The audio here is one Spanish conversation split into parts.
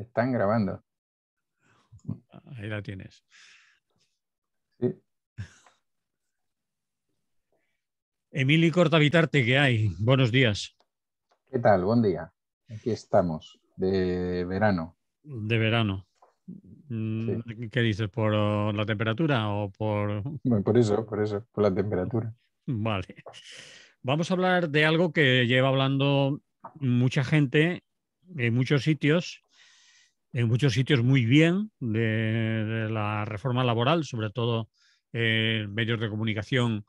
Te están grabando. Ahí la tienes. Sí. Emili Cortavitarte, ¿qué hay? Buenos días. ¿Qué tal? Buen día. Aquí estamos, de verano. De verano. Sí. ¿Qué dices? ¿Por la temperatura o por...? Bueno, por eso, por la temperatura. Vale. Vamos a hablar de algo que lleva hablando mucha gente en muchos sitios muy bien, de la reforma laboral, sobre todo medios de comunicación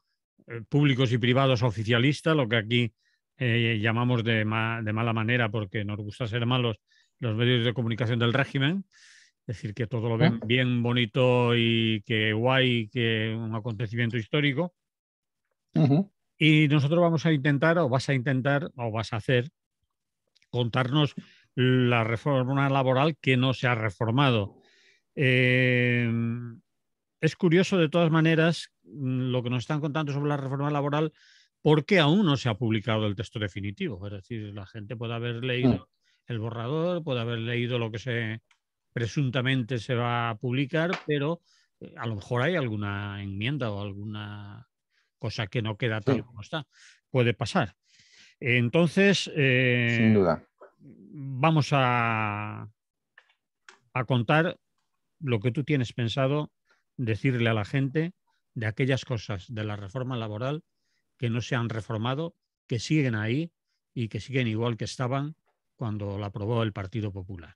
públicos y privados oficialistas, lo que aquí llamamos de mala manera porque nos gusta ser malos, los medios de comunicación del régimen. Es decir, que todo lo ven bien bonito y que guay, que un acontecimiento histórico. Y nosotros vamos a intentar, o vas a intentar, o vas a hacer, contarnos la reforma laboral que no se ha reformado. Es curioso, de todas maneras, lo que nos están contando sobre la reforma laboral, porque aún no se ha publicado el texto definitivo. Es decir, la gente puede haber leído el borrador, puede haber leído lo que presuntamente se va a publicar, pero a lo mejor hay alguna enmienda o alguna cosa que no queda tal como está. Puede pasar. Entonces, Sin duda. vamos a contar lo que tú tienes pensado decirle a la gente de aquellas cosas de la reforma laboral que no se han reformado, que siguen ahí y que siguen igual que estaban cuando la aprobó el Partido Popular,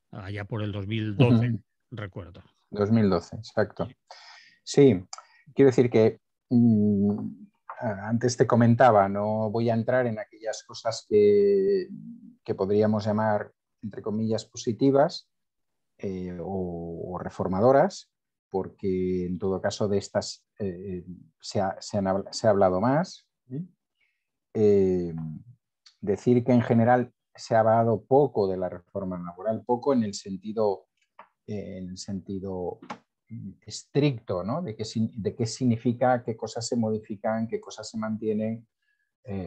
allá por el 2012, recuerdo. 2012, exacto. Sí, quiero decir que antes te comentaba, no voy a entrar en aquellas cosas que podríamos llamar, entre comillas, positivas o reformadoras, porque en todo caso de estas se ha hablado más. Decir que en general se ha hablado poco de la reforma laboral, poco en el sentido estricto, ¿no? De qué significa, qué cosas se modifican, qué cosas se mantienen,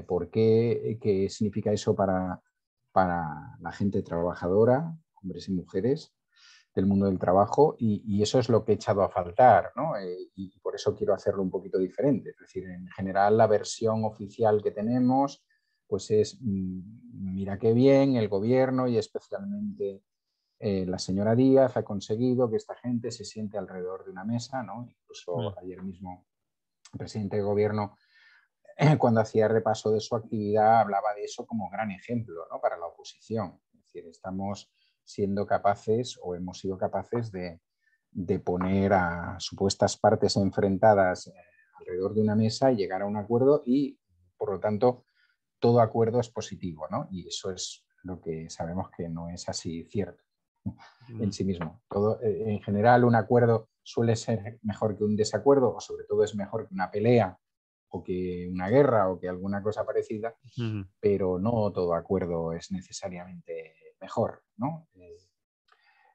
por qué significa eso para la gente trabajadora, hombres y mujeres del mundo del trabajo, y eso es lo que he echado a faltar, ¿no? Y por eso quiero hacerlo un poquito diferente. Es decir, en general la versión oficial que tenemos pues es, mira qué bien, el gobierno y especialmente la señora Díaz ha conseguido que esta gente se siente alrededor de una mesa, ¿no? Incluso ayer mismo el presidente de gobierno, cuando hacía repaso de su actividad, hablaba de eso como gran ejemplo, ¿no? Para la oposición. Es decir, estamos siendo capaces o hemos sido capaces de poner a supuestas partes enfrentadas alrededor de una mesa y llegar a un acuerdo y, por lo tanto, todo acuerdo es positivo, ¿no? Y eso es lo que sabemos que no es así cierto en sí mismo. Todo, en general, un acuerdo suele ser mejor que un desacuerdo, o sobre todo es mejor que una pelea o que una guerra o que alguna cosa parecida, pero no todo acuerdo es necesariamente mejor, ¿no?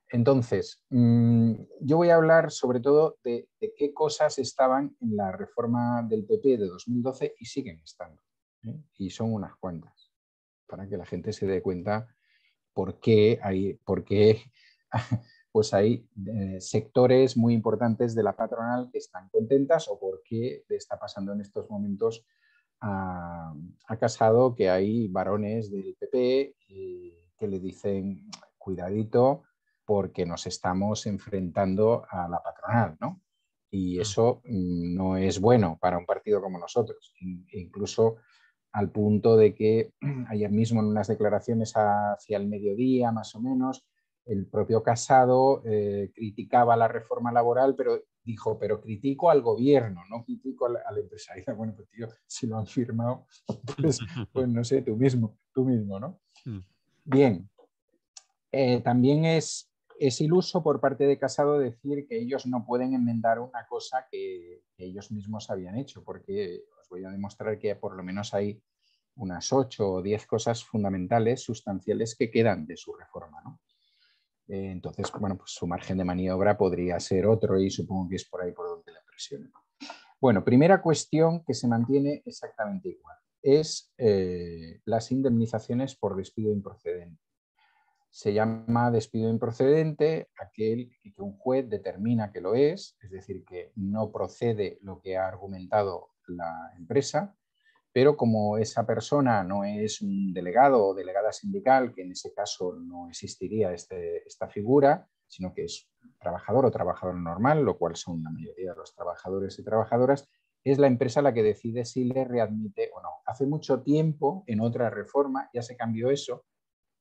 Entonces, yo voy a hablar sobre todo de qué cosas estaban en la reforma del PP de 2012 y siguen estando, ¿eh? Y son unas cuantas, para que la gente se dé cuenta por qué pues hay sectores muy importantes de la patronal que están contentas o por qué le está pasando en estos momentos a Casado que hay varones del PP que le dicen cuidadito porque nos estamos enfrentando a la patronal, ¿no? Y eso no es bueno para un partido como nosotros. Incluso al punto de que ayer mismo en unas declaraciones hacia el mediodía, más o menos, el propio Casado criticaba la reforma laboral, pero dijo, pero critico al gobierno, no critico al empresario. Bueno, pues tío, si lo han firmado, pues no sé, tú mismo, ¿no? Bien, también es iluso por parte de Casado decir que ellos no pueden enmendar una cosa que ellos mismos habían hecho, porque os voy a demostrar que por lo menos hay unas 8 o 10 cosas fundamentales, sustanciales, que quedan de su reforma, ¿no? Entonces, bueno, pues su margen de maniobra podría ser otro y supongo que es por ahí por donde la presiona. Bueno, primera cuestión que se mantiene exactamente igual es las indemnizaciones por despido improcedente. se llama despido improcedente aquel que un juez determina que lo es decir, que no procede lo que ha argumentado la empresa, pero como esa persona no es un delegado o delegada sindical, que en ese caso no existiría esta figura, sino que es trabajador o trabajador normal, lo cual son la mayoría de los trabajadores y trabajadoras, es la empresa la que decide si le readmite o no. Hace mucho tiempo, en otra reforma, ya se cambió eso,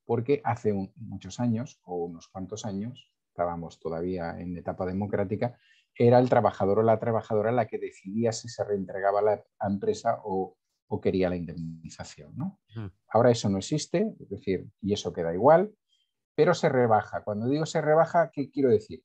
porque hace muchos años, o unos cuantos años, estábamos todavía en etapa democrática, era el trabajador o la trabajadora la que decidía si se reentregaba a la empresa o quería la indemnización, ¿no? Ahora eso no existe, es decir, y eso queda igual, pero se rebaja. Cuando digo se rebaja, ¿qué quiero decir?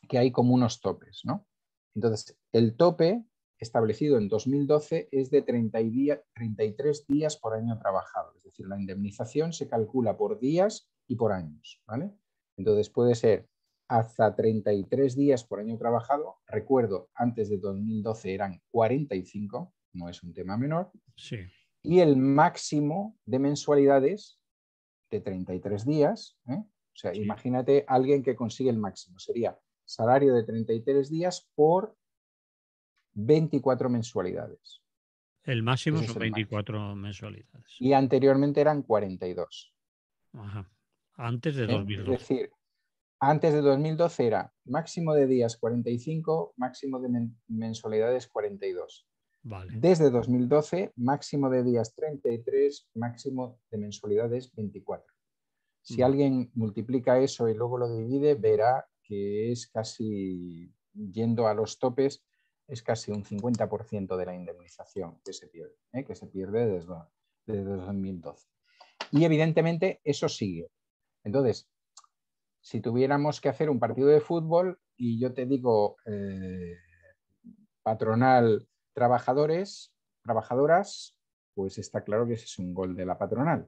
Que hay como unos topes, ¿no? Entonces, el tope establecido en 2012 es de 33 días por año trabajado. Es decir, la indemnización se calcula por días y por años, ¿vale? Entonces puede ser hasta 33 días por año trabajado. Recuerdo, antes de 2012 eran 45, no es un tema menor. Sí. Y el máximo de mensualidades de 33 días, ¿eh? O sea, sí. Imagínate alguien que consigue el máximo. Sería salario de 33 días por 24 mensualidades. El máximo son 24 mensualidades. Y anteriormente eran 42. Ajá. Antes de 2012. Es decir, antes de 2012 era máximo de días 45, máximo de mensualidades 42. Vale. Desde 2012, máximo de días 33, máximo de mensualidades 24. Si alguien multiplica eso y luego lo divide, verá que es casi, yendo a los topes, es casi un 50% de la indemnización que se pierde desde 2012. Y evidentemente eso sigue. Entonces, si tuviéramos que hacer un partido de fútbol y yo te digo patronal, trabajadores, trabajadoras, pues está claro que ese es un gol de la patronal,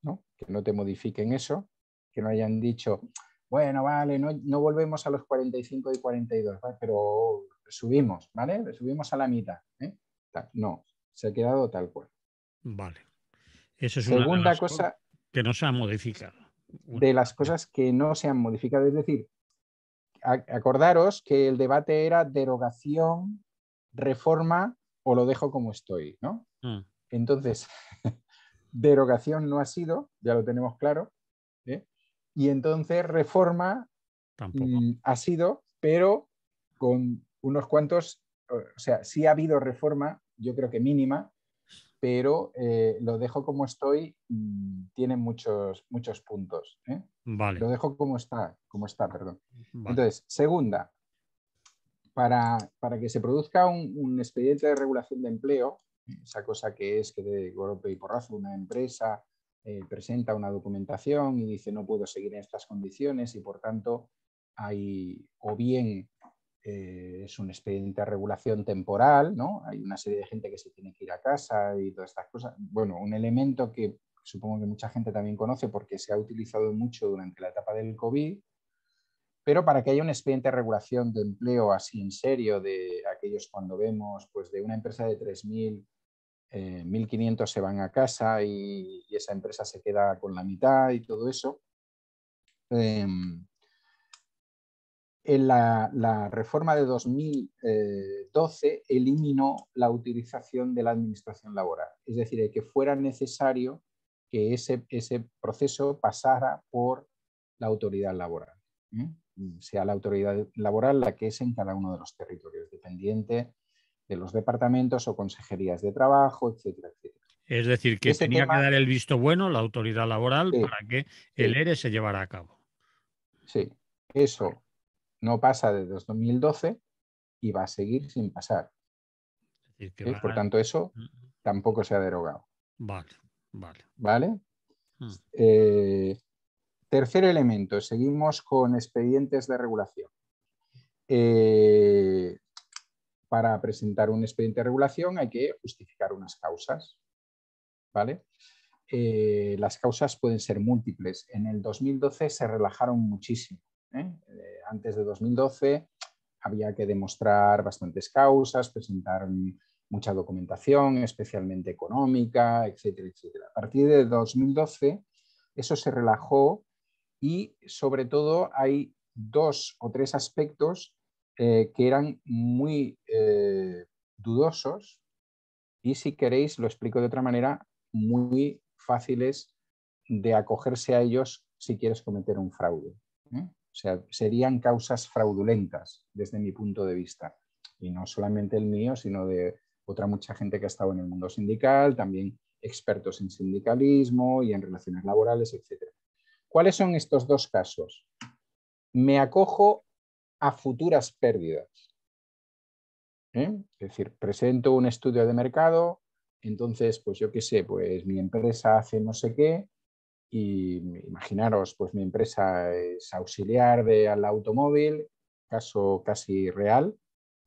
¿no? Que no te modifiquen eso, que no hayan dicho, bueno, vale, no volvemos a los 45 y 42, ¿vale? Pero subimos, ¿vale? Subimos a la mitad, ¿eh? No, se ha quedado tal cual. Vale. Eso es Segunda una de las cosa que no se ha modificado. De las cosas que no se han modificado, es decir, acordaros que el debate era derogación, reforma o lo dejo como estoy, ¿no? Entonces, derogación no ha sido, ya lo tenemos claro, ¿eh? Y entonces reforma ha sido, pero con unos cuantos, o sea, sí ha habido reforma, yo creo que mínima, pero lo dejo como estoy, tiene muchos puntos, ¿eh? Vale. Lo dejo como está, perdón. Vale. Entonces, segunda, para que se produzca un expediente de regulación de empleo, esa cosa que es que de golpe y porrazo una empresa presenta una documentación y dice no puedo seguir en estas condiciones y por tanto hay o bien es un expediente de regulación temporal, ¿no? Hay una serie de gente que se tiene que ir a casa y todas estas cosas. Bueno, un elemento que supongo que mucha gente también conoce porque se ha utilizado mucho durante la etapa del COVID, pero para que haya un expediente de regulación de empleo así en serio, de aquellos cuando vemos pues de una empresa de 3.000, 1.500 se van a casa y esa empresa se queda con la mitad y todo eso. En la reforma de 2012 eliminó la utilización de la administración laboral, es decir, que fuera necesario que ese proceso pasara por la autoridad laboral, sea la autoridad laboral la que es en cada uno de los territorios, dependiente de los departamentos o consejerías de trabajo, etcétera, etcétera. Es decir, que tenía que dar el visto bueno la autoridad laboral para que el ERE se llevara a cabo. Sí, eso no pasa desde 2012 y va a seguir sin pasar. Es decir, Por tanto, eso tampoco se ha derogado. Vale, vale. ¿Vale? Tercer elemento, seguimos con expedientes de regulación. Para presentar un expediente de regulación hay que justificar unas causas. ¿Vale? Las causas pueden ser múltiples. En el 2012 se relajaron muchísimo. Antes de 2012 había que demostrar bastantes causas, presentar mucha documentación, especialmente económica, etcétera, etcétera. A partir de 2012 eso se relajó y sobre todo hay 2 o 3 aspectos que eran muy dudosos y, si queréis, lo explico de otra manera, muy fáciles de acogerse a ellos si quieres cometer un fraude. O sea, serían causas fraudulentas desde mi punto de vista. Y no solamente el mío, sino de otra mucha gente que ha estado en el mundo sindical, también expertos en sindicalismo y en relaciones laborales, etc. ¿Cuáles son estos 2 casos? Me acojo a futuras pérdidas. Es decir, presento un estudio de mercado, entonces, pues yo qué sé, pues mi empresa hace no sé qué y imaginaros, pues mi empresa es auxiliar al automóvil, caso casi real,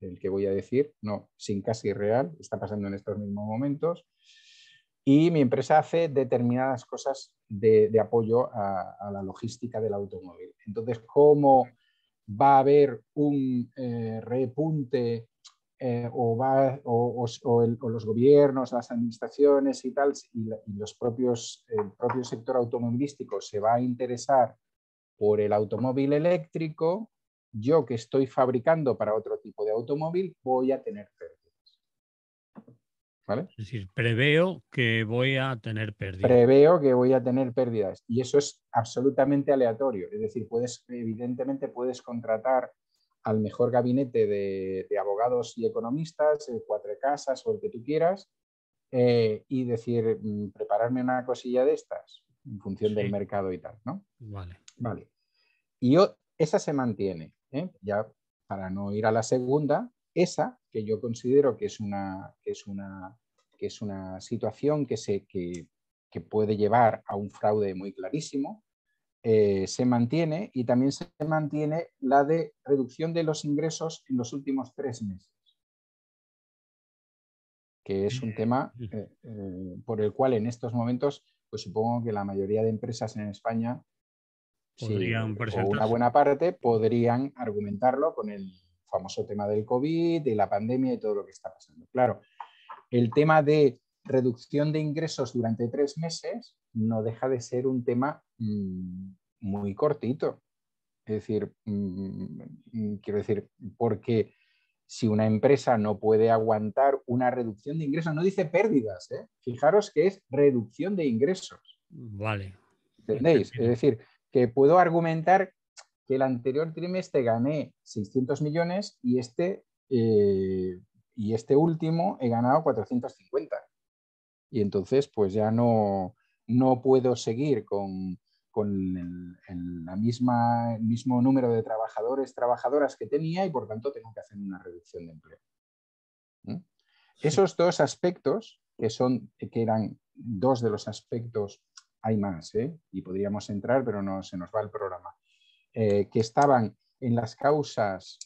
el que voy a decir, no, sin casi real, está pasando en estos mismos momentos, y mi empresa hace determinadas cosas de apoyo a la logística del automóvil. Entonces, ¿cómo va a haber un repunte o los gobiernos, las administraciones y tal, y el propio sector automovilístico se va a interesar por el automóvil eléctrico? Yo, que estoy fabricando para otro tipo de automóvil, voy a tener pérdidas. ¿Vale? Es decir, preveo que voy a tener pérdidas. Preveo que voy a tener pérdidas y eso es absolutamente aleatorio. Es decir, evidentemente puedes contratar al mejor gabinete de abogados y economistas, Cuatro Casas o el que tú quieras, y decir, prepararme una cosilla de estas en función del mercado y tal, ¿no? Vale. Vale. Y esa se mantiene, ¿eh? Ya para no ir a la segunda, esa que yo considero que es una situación que puede llevar a un fraude muy clarísimo, se mantiene, y también se mantiene la de reducción de los ingresos en los últimos 3 meses, que es un tema por el cual en estos momentos, pues supongo que la mayoría de empresas en España, sí, Podrían o una presentarse. buena parte, podrían argumentarlo con el famoso tema del COVID, de la pandemia y todo lo que está pasando. Claro, el tema de reducción de ingresos durante 3 meses no deja de ser un tema muy cortito. Es decir, quiero decir, porque si una empresa no puede aguantar una reducción de ingresos, no dice pérdidas, ¿eh? Fijaros que es reducción de ingresos. Vale. ¿Entendéis? Es decir, que puedo argumentar que el anterior trimestre gané 600 millones y este último he ganado 450. Y entonces, pues ya no puedo seguir con el mismo número de trabajadores, trabajadoras que tenía, y por tanto tengo que hacer una reducción de empleo. Sí. Esos 2 aspectos, que eran 2 de los aspectos, hay más, y podríamos entrar, pero no se nos va el programa, que estaban en las causas,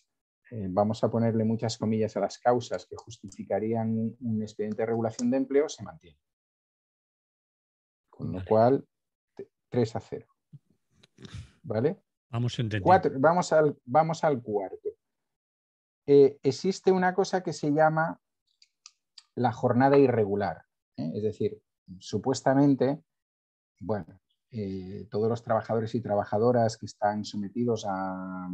vamos a ponerle muchas comillas a las causas que justificarían un expediente de regulación de empleo, se mantiene. Con lo cual, 3-0. ¿Vale? Vamos entendiendo. Vamos al cuarto. Existe una cosa que se llama la jornada irregular. Es decir, supuestamente, bueno, todos los trabajadores y trabajadoras que están sometidos a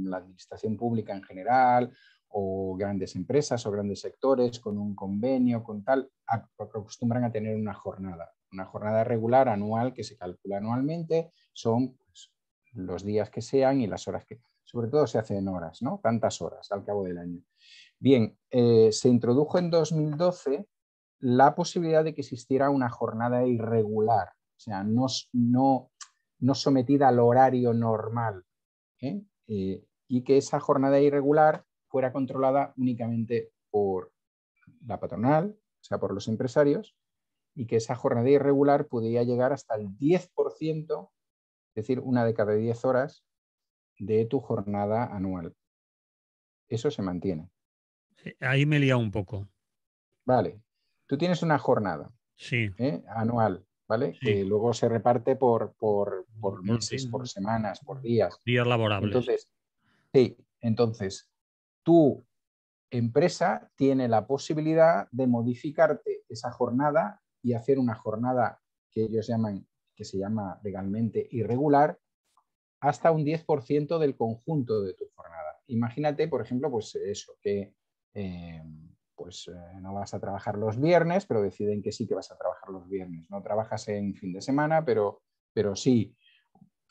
la administración pública en general, o grandes empresas o grandes sectores con un convenio, con tal, acostumbran a tener una jornada regular anual que se calcula anualmente, son pues, los días que sean y las horas que, sobre todo se hace en horas, ¿no? Tantas horas al cabo del año. Bien, se introdujo en 2012 la posibilidad de que existiera una jornada irregular, o sea, no sometida al horario normal, y que esa jornada irregular fuera controlada únicamente por la patronal, o sea, por los empresarios, y que esa jornada irregular podía llegar hasta el 10%, es decir, una de cada 10 horas de tu jornada anual. Eso se mantiene. Ahí me he liado un poco. Vale, tú tienes una jornada anual, ¿vale? Sí. Que luego se reparte por meses, por semanas, por días. Días laborables. Entonces, tu empresa tiene la posibilidad de modificarte esa jornada y hacer una jornada que ellos llaman que se llama legalmente irregular, hasta un 10% del conjunto de tu jornada. Imagínate, por ejemplo, pues eso, que no vas a trabajar los viernes, pero deciden que sí que vas a trabajar los viernes. No trabajas en fin de semana, pero sí.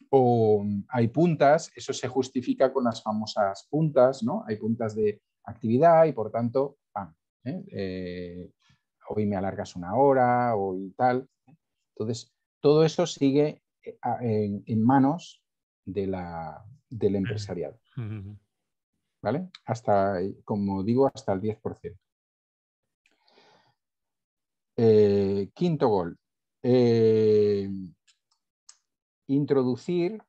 O hay puntas, eso se justifica con las famosas puntas, ¿no? Hay puntas de actividad y por tanto, ¡pam! Hoy me alargas una hora, hoy tal. Entonces, todo eso sigue en manos del empresariado. ¿Vale? Hasta, como digo, hasta el 10%. Quinto gol. Introducir,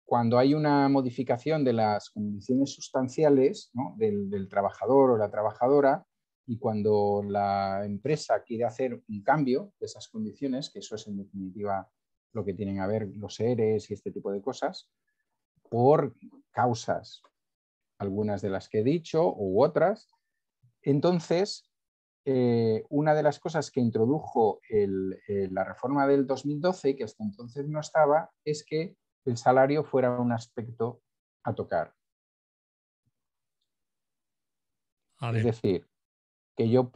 cuando hay una modificación de las condiciones sustanciales, ¿no?, del trabajador o la trabajadora, y cuando la empresa quiere hacer un cambio de esas condiciones, que eso es en definitiva lo que tienen a ver los ERES y este tipo de cosas, por causas, algunas de las que he dicho u otras, entonces una de las cosas que introdujo la reforma del 2012, que hasta entonces no estaba, es que el salario fuera un aspecto a tocar. Es decir, que yo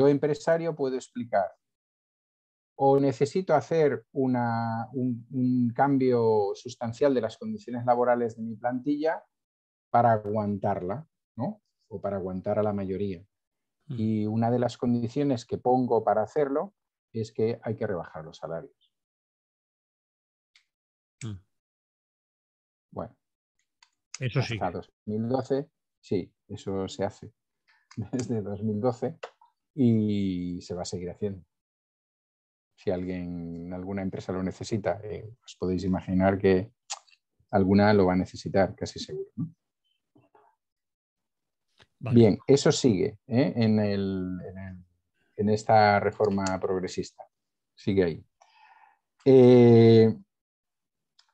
empresario, puedo explicar, o necesito hacer un cambio sustancial de las condiciones laborales de mi plantilla para aguantarla, ¿no? O para aguantar a la mayoría. Y una de las condiciones que pongo para hacerlo es que hay que rebajar los salarios. Bueno, eso hasta sí. 2012, sí, eso se hace desde 2012 y se va a seguir haciendo. Si alguna empresa lo necesita, os podéis imaginar que alguna lo va a necesitar, casi seguro, ¿no? Vale. Bien, eso sigue en esta reforma progresista. Sigue ahí.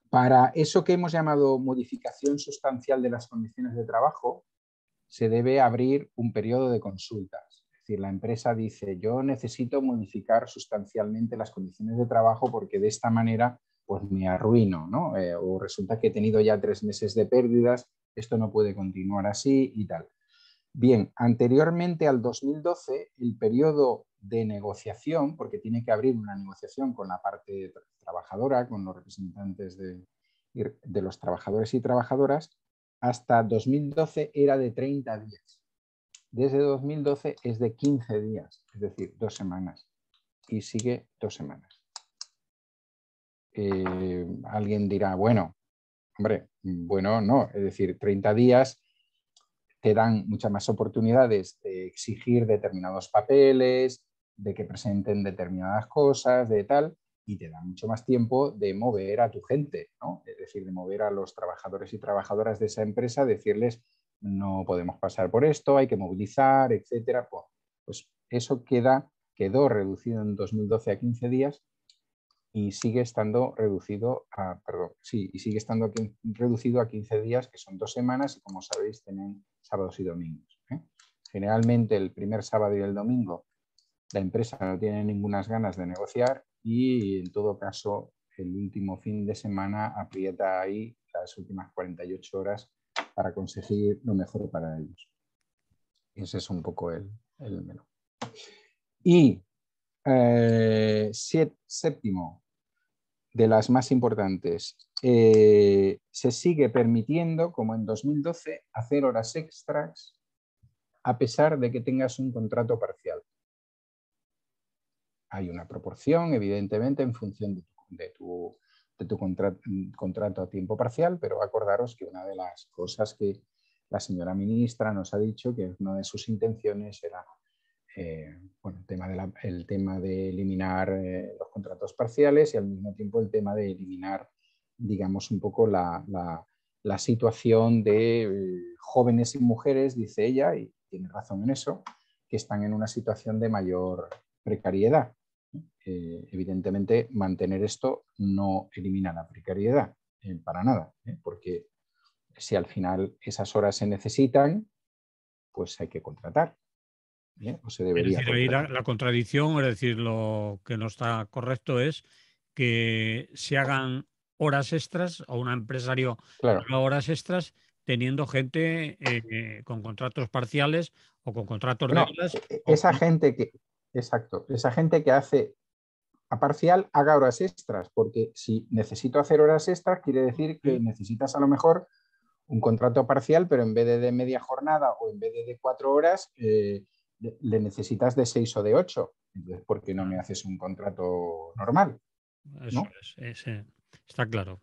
Para eso que hemos llamado modificación sustancial de las condiciones de trabajo, se debe abrir un periodo de consultas. Es decir, la empresa dice, yo necesito modificar sustancialmente las condiciones de trabajo porque de esta manera pues me arruino, ¿no? O resulta que he tenido ya 3 meses de pérdidas, esto no puede continuar así y tal. Bien, anteriormente al 2012, el periodo de negociación, porque tiene que abrir una negociación con la parte trabajadora, con los representantes de los trabajadores y trabajadoras, hasta 2012 era de 30 días. Desde 2012 es de 15 días, es decir, 2 semanas. Y sigue 2 semanas. Alguien dirá, bueno, hombre, bueno, no, es decir, 30 días te dan muchas más oportunidades de exigir determinados papeles, de que presenten determinadas cosas, de tal, y te da mucho más tiempo de mover a tu gente, ¿no? Es decir, de mover a los trabajadores y trabajadoras de esa empresa, decirles, no podemos pasar por esto, hay que movilizar, etcétera. Pues eso quedó reducido en 2012 a 15 días y sigue estando reducido a, reducido a 15 días, que son 2 semanas, y como sabéis, tienen sábados y domingos. Generalmente el primer sábado y el domingo la empresa no tiene ninguna ganas de negociar y en todo caso el último fin de semana aprieta ahí las últimas 48 horas para conseguir lo mejor para ellos. Ese es un poco el menú. Y séptimo, de las más importantes, se sigue permitiendo, como en 2012, hacer horas extras a pesar de que tengas un contrato parcial. Hay una proporción, evidentemente, en función de tu contrato a tiempo parcial, pero acordaros que una de las cosas que la señora ministra nos ha dicho, que una de sus intenciones era el tema de eliminar los contratos parciales y al mismo tiempo el tema de eliminar, digamos, un poco la situación de jóvenes y mujeres, dice ella, y tiene razón en eso, que están en una situación de mayor precariedad. Evidentemente, mantener esto no elimina la precariedad para nada, porque si al final esas horas se necesitan, pues hay que contratar. O se debería es decir, ahí contratar. la contradicción, es decir, lo que no está correcto es que se hagan horas extras o un empresario Claro. haga horas extras teniendo gente con contratos parciales o con contratos de Bueno, horas. esa gente que, exacto, esa gente que hace a parcial haga horas extras, porque si necesito hacer horas extras, quiere decir que necesitas a lo mejor un contrato parcial, pero en vez de media jornada o en vez de 4 horas, le necesitas de 6 o de 8. Entonces, ¿por qué no me haces un contrato normal? Eso ¿No? es, está claro.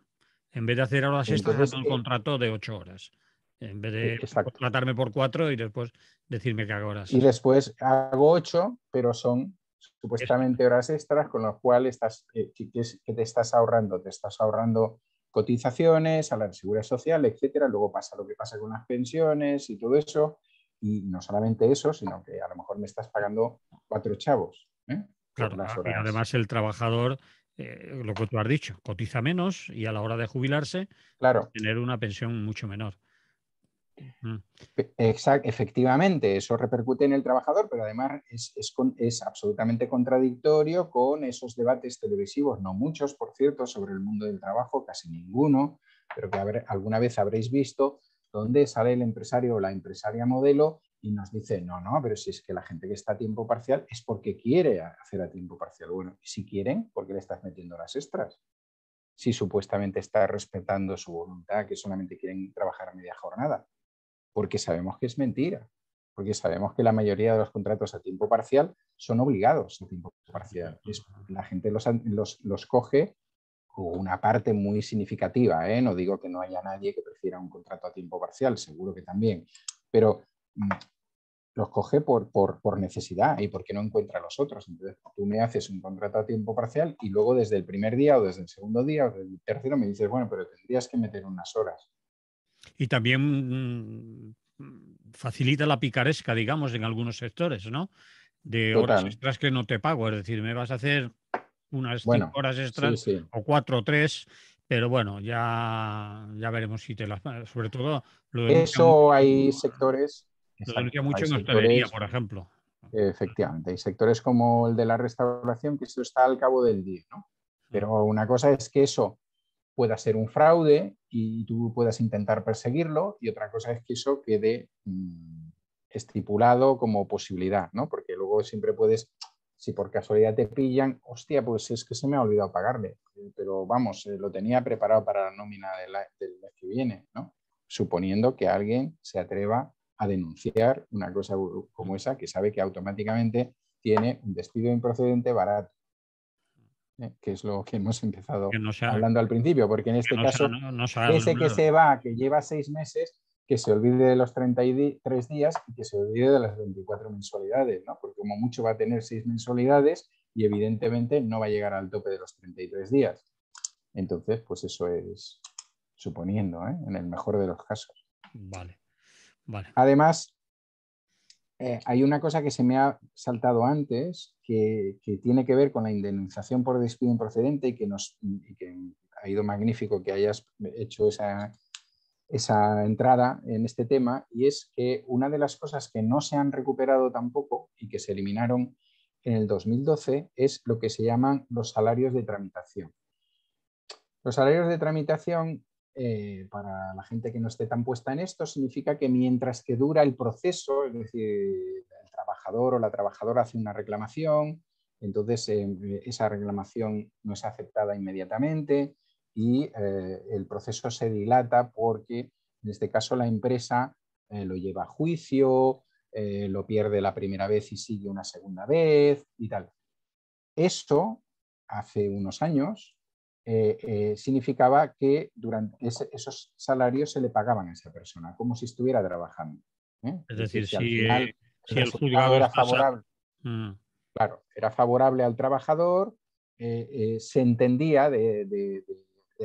En vez de hacer horas extras, Entonces, hazme un contrato de 8 horas. En vez de exacto. contratarme por 4 y después decirme que haga horas Y extras. después hago 8, pero son Eso, supuestamente horas extras, con lo cual estás, que te estás ahorrando. Te estás ahorrando cotizaciones a la seguridad social, etcétera. Luego pasa lo que pasa con las pensiones y todo eso. Y no solamente eso, sino que a lo mejor me estás pagando 4 chavos, por claro, las y horas. además el trabajador, lo que tú has dicho, cotiza menos y a la hora de jubilarse, Claro, tener una pensión mucho menor. Mm. efectivamente, eso repercute en el trabajador, pero además es absolutamente contradictorio con esos debates televisivos, no muchos, por cierto, sobre el mundo del trabajo, casi ninguno, pero que alguna vez habréis visto, donde sale el empresario o la empresaria modelo y nos dice, no, no, pero si es que la gente que está a tiempo parcial es porque quiere hacer a tiempo parcial. Bueno, y si quieren, ¿por qué le estás metiendo horas extras? Si supuestamente está respetando su voluntad, que solamente quieren trabajar a media jornada, porque sabemos que es mentira, porque sabemos que la mayoría de los contratos a tiempo parcial son obligados a tiempo parcial. La gente los coge con una parte muy significativa, ¿eh? No digo que no haya nadie que prefiera un contrato a tiempo parcial, seguro que también, pero los coge por necesidad y porque no encuentra los otros. Entonces, tú me haces un contrato a tiempo parcial y luego desde el primer día o desde el segundo día o desde el tercero me dices, bueno, pero tendrías que meter unas horas. Y también facilita la picaresca, digamos, en algunos sectores, ¿no? De horas Total. extras que no te pago. Es decir, me vas a hacer unas 5 Bueno, horas sí, extras sí. o 4 o 3, pero bueno, ya veremos si te las... Sobre todo lo denuncia Eso hay sectores, lo denuncia exacto, mucho hay en hostelería, sectores, por ejemplo. efectivamente, hay sectores como el de la restauración que eso está al cabo del día, ¿no? Mm. Pero una cosa es que eso pueda ser un fraude y tú puedas intentar perseguirlo, y otra cosa es que eso quede estipulado como posibilidad, ¿no? Porque luego siempre puedes, si por casualidad te pillan, hostia, pues es que se me ha olvidado pagarle, pero vamos, lo tenía preparado para la nómina del mes que viene, ¿no? Suponiendo que alguien se atreva a denunciar una cosa como esa, que sabe que automáticamente tiene un despido improcedente barato, que es lo que hemos Que empezado no sea, hablando al principio, porque en que este no sea, caso, no sea ese que hablar. se va, que lleva 6 meses, que se olvide de los 33 días y que se olvide de las 24 mensualidades, ¿no? Porque como mucho va a tener 6 mensualidades y evidentemente no va a llegar al tope de los 33 días. Entonces, pues eso es suponiendo, en el mejor de los casos. Vale, vale. Además, hay una cosa que se me ha saltado antes, que tiene que ver con la indemnización por despido improcedente y que ha ido magnífico que hayas hecho esa entrada en este tema, y es que una de las cosas que no se han recuperado tampoco y que se eliminaron en el 2012 es lo que se llaman los salarios de tramitación. Los salarios de tramitación, para la gente que no esté tan puesta en esto, significa que mientras que dura el proceso, es decir, el trabajador o la trabajadora hace una reclamación, entonces esa reclamación no es aceptada inmediatamente y el proceso se dilata porque, en este caso, la empresa lo lleva a juicio, lo pierde la primera vez y sigue una segunda vez y tal. Eso, hace unos años, significaba que durante esos salarios se le pagaban a esa persona, como si estuviera trabajando. Es Es decir, decir, si al final el si el resultado juzgado era está... favorable, Mm. claro, era favorable al trabajador, se entendía de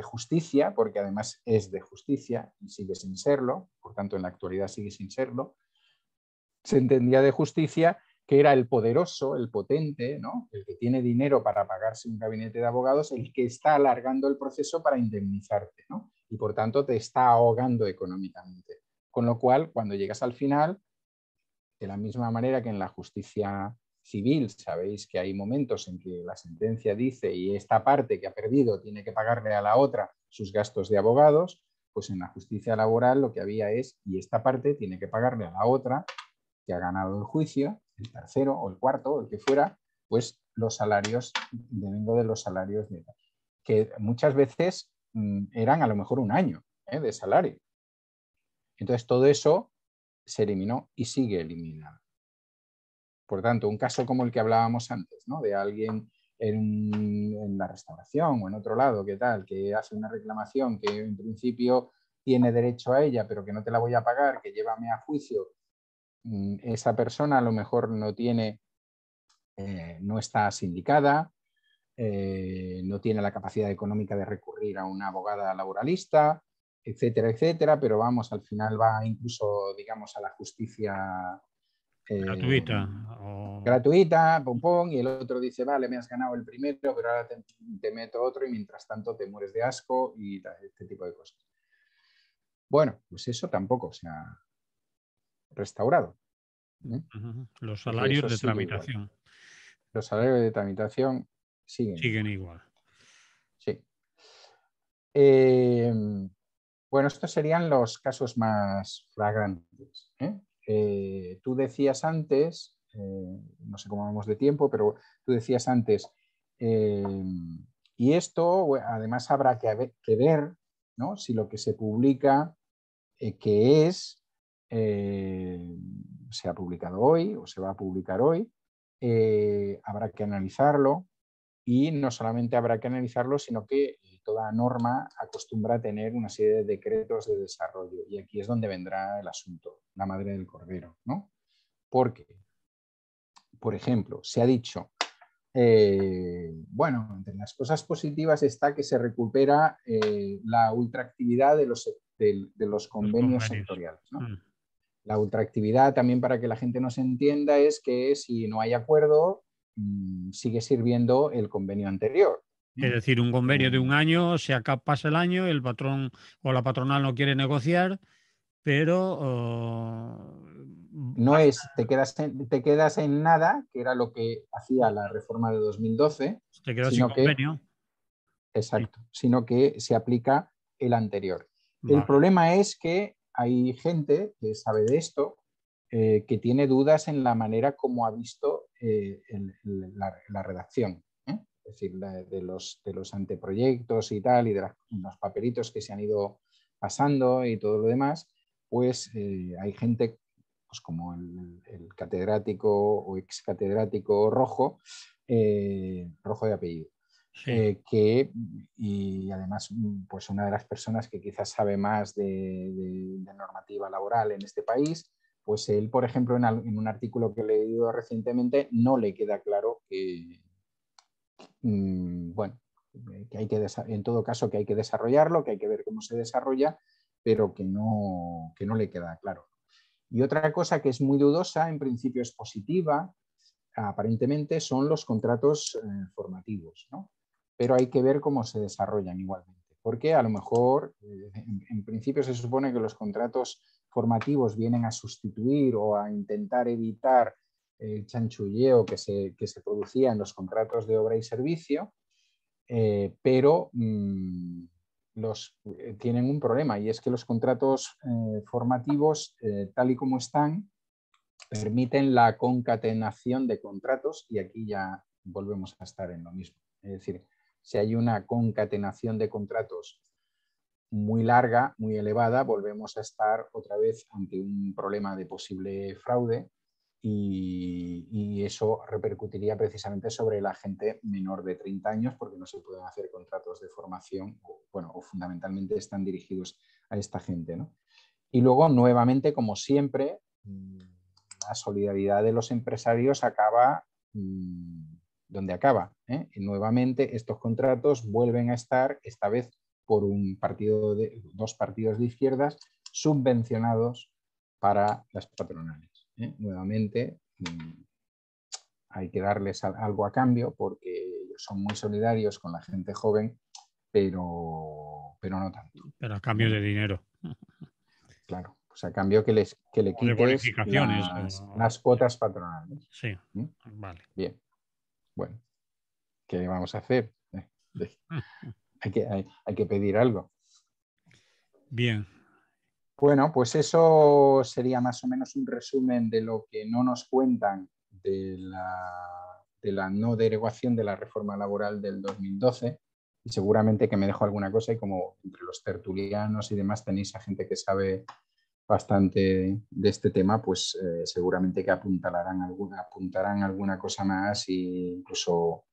justicia, porque además es de justicia y sigue sin serlo, por tanto en la actualidad sigue sin serlo, se entendía de justicia que era el poderoso, el potente, ¿no? El que tiene dinero para pagarse un gabinete de abogados, el que está alargando el proceso para indemnizarte, ¿no? Y por tanto te está ahogando económicamente. Con lo cual, cuando llegas al final, de la misma manera que en la justicia civil sabéis que hay momentos en que la sentencia dice y esta parte que ha perdido tiene que pagarle a la otra sus gastos de abogados, pues en la justicia laboral lo que había es, y esta parte tiene que pagarle a la otra que ha ganado el juicio, el tercero o el cuarto o el que fuera, pues los salarios, devengo de los salarios de, que muchas veces eran a lo mejor un año de salario. Entonces todo eso se eliminó y sigue eliminado. Por tanto, un caso como el que hablábamos antes, ¿no? De alguien en la restauración o en otro lado, ¿qué tal? Que hace una reclamación que en principio tiene derecho a ella, pero que no te la voy a pagar, que llévame a juicio. Esa persona a lo mejor no tiene, no está sindicada, no tiene la capacidad económica de recurrir a una abogada laboralista, etcétera, etcétera, pero vamos, al final va incluso, digamos, a la justicia gratuita. gratuita, pum, pum, y el otro dice, vale, me has ganado el primero, pero ahora te meto otro y mientras tanto te mueres de asco y este tipo de cosas. Bueno, pues eso tampoco se ha restaurado. Los salarios de tramitación. Igual. Los salarios de tramitación siguen igual. Sí. Bueno, estos serían los casos más flagrantes. Tú decías antes, no sé cómo vamos de tiempo, pero tú decías antes, y esto además habrá que ver, ¿no? Si lo que se publica, que es, se ha publicado hoy o se va a publicar hoy, habrá que analizarlo. Y no solamente habrá que analizarlo, sino que toda norma acostumbra a tener una serie de decretos de desarrollo. Y aquí es donde vendrá el asunto, la madre del cordero, ¿no? Porque, por ejemplo, se ha dicho, bueno, entre las cosas positivas está que se recupera la ultraactividad de los convenios sectoriales, ¿no? La ultraactividad, también para que la gente nos entienda, es que si no hay acuerdo, sigue sirviendo el convenio anterior. Es decir, un convenio de un año, se acaba, pasa el año, el patrón o la patronal no quiere negociar, pero no es te quedas en nada, que era lo que hacía la reforma de 2012, te quedas sin sino que, convenio. exacto, sino que se aplica el anterior. El Vale. problema es que hay gente que sabe de esto, que tiene dudas en la manera como ha visto la redacción. Es decir, de los anteproyectos y tal, y de los papelitos que se han ido pasando y todo lo demás, pues hay gente, pues como el catedrático o ex catedrático Rojo, Rojo de apellido, Sí. y además pues una de las personas que quizás sabe más de normativa laboral en este país, pues él, por ejemplo, en un artículo que he leído recientemente, no le queda claro que, bueno, que hay que en todo caso que hay que desarrollarlo, que hay que ver cómo se desarrolla, pero que no le queda claro. Y otra cosa que es muy dudosa, en principio es positiva, aparentemente, son los contratos formativos, ¿no? Pero hay que ver cómo se desarrollan igualmente, porque a lo mejor, en principio se supone que los contratos formativos vienen a sustituir o a intentar evitar el chanchulleo que se producía en los contratos de obra y servicio, pero tienen un problema, y es que los contratos formativos, tal y como están, permiten la concatenación de contratos, y aquí ya volvemos a estar en lo mismo. Es decir, si hay una concatenación de contratos muy larga, muy elevada, volvemos a estar otra vez ante un problema de posible fraude, y eso repercutiría precisamente sobre la gente menor de 30 años, porque no se pueden hacer contratos de formación, o fundamentalmente están dirigidos a esta gente, ¿no? Y luego, nuevamente, como siempre, la solidaridad de los empresarios acaba donde acaba. Y nuevamente estos contratos vuelven a estar, esta vez por dos partidos de izquierdas, subvencionados para las patronales. Nuevamente hay que darles algo a cambio, porque son muy solidarios con la gente joven, pero no tanto. Pero a cambio de dinero. Claro. Pues a cambio que le O de quites bonificaciones. las cuotas patronales. Sí, ¿Mm? vale. Bien, bueno, ¿qué vamos a hacer? Hay que pedir algo. Bien. Bueno, pues eso sería más o menos un resumen de lo que no nos cuentan de la no derogación de la reforma laboral del 2012. Y seguramente que me dejo alguna cosa, y como entre los tertulianos y demás tenéis a gente que sabe bastante de este tema, pues seguramente que apuntarán alguna cosa más, e incluso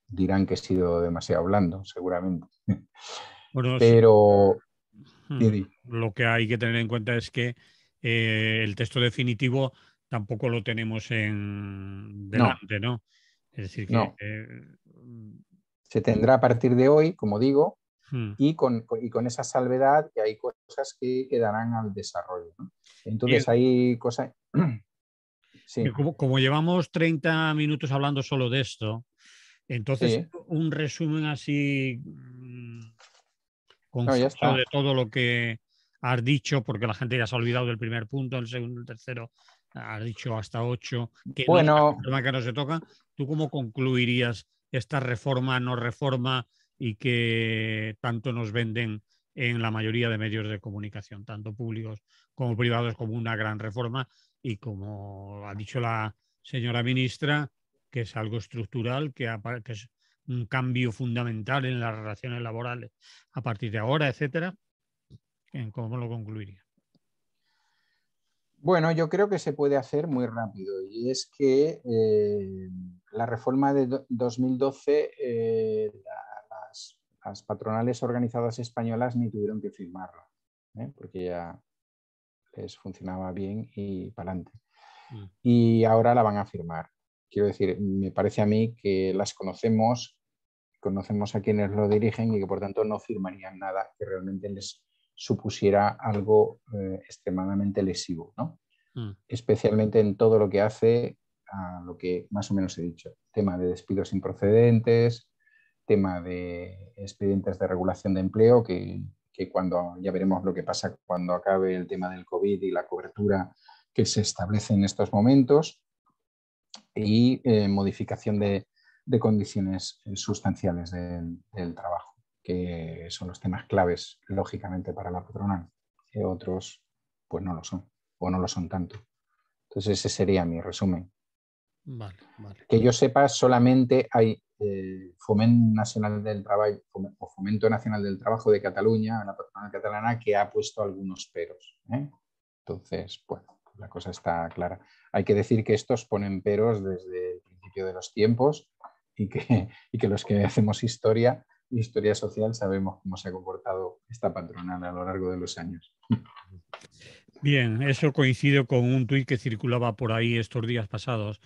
dirán que he sido demasiado blando, seguramente. Bueno, Pero Didi, lo que hay que tener en cuenta es que el texto definitivo tampoco lo tenemos no, delante, ¿no? Es decir, que no. Se tendrá a partir de hoy, como digo, y con esa salvedad que hay cosas que quedarán al desarrollo, ¿no? bien, Entonces hay cosas... bien, Sí, como llevamos 30 minutos hablando solo de esto, entonces sí. un resumen así No, ya confuso está. de todo lo que has dicho, porque la gente ya se ha olvidado del primer punto, el segundo, el tercero, has dicho hasta 8, que no toca el Bueno, tema que no se toca. ¿Tú cómo concluirías esta reforma, no reforma, y que tanto nos venden en la mayoría de medios de comunicación, tanto públicos como privados, como una gran reforma, y como ha dicho la señora ministra, que es algo estructural, que es un cambio fundamental en las relaciones laborales a partir de ahora, etcétera? ¿Cómo lo concluiría? bueno, yo creo que se puede hacer muy rápido, y es que la reforma de 2012, las patronales organizadas españolas ni tuvieron que firmarla, porque ya les funcionaba bien y para adelante. Y ahora la van a firmar. Quiero decir, me parece a mí que las conocemos a quienes lo dirigen, y que por tanto no firmarían nada que realmente les supusiera algo extremadamente lesivo, ¿no? Especialmente en todo lo que hace a lo que más o menos he dicho: tema de despidos improcedentes, tema de expedientes de regulación de empleo, que cuando ya veremos lo que pasa cuando acabe el tema del COVID y la cobertura que se establece en estos momentos, y modificación de condiciones sustanciales del trabajo, que son los temas claves, lógicamente, para la patronal, que otros pues no lo son, o no lo son tanto. Entonces ese sería mi resumen. Vale, vale. Que yo sepa, solamente hay Fomento Nacional del Trabajo o Fomento Nacional del Trabajo de Cataluña, la patronal catalana, que ha puesto algunos peros. Entonces, bueno, la cosa está clara. Hay que decir que estos ponen peros desde el principio de los tiempos, y que los que hacemos historia social, sabemos cómo se ha comportado esta patronal a lo largo de los años. Bien, eso coincide con un tuit que circulaba por ahí estos días pasados,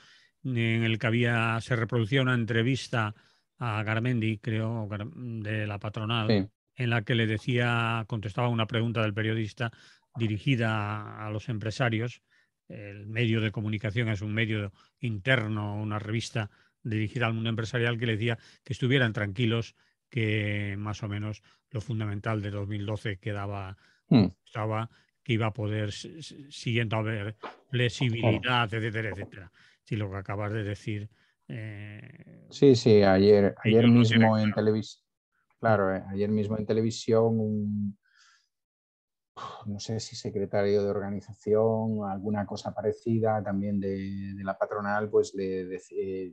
en el que se reproducía una entrevista a Garmendi, creo, de la patronal, Sí. en la que le decía, contestaba una pregunta del periodista dirigida a los empresarios. El medio de comunicación es un medio interno, una revista dirigida al mundo empresarial, que le decía que estuvieran tranquilos, que más o menos lo fundamental de 2012 quedaba como estaba, que iba a poder, siguiendo a ver Claro. flexibilidad, etcétera, etcétera. Si lo que acabas de decir, Sí, sí, ayer ellos lo tienen mismo en claro. televisión, claro, ayer mismo en televisión, no sé si secretario de organización, alguna cosa parecida también de la patronal, pues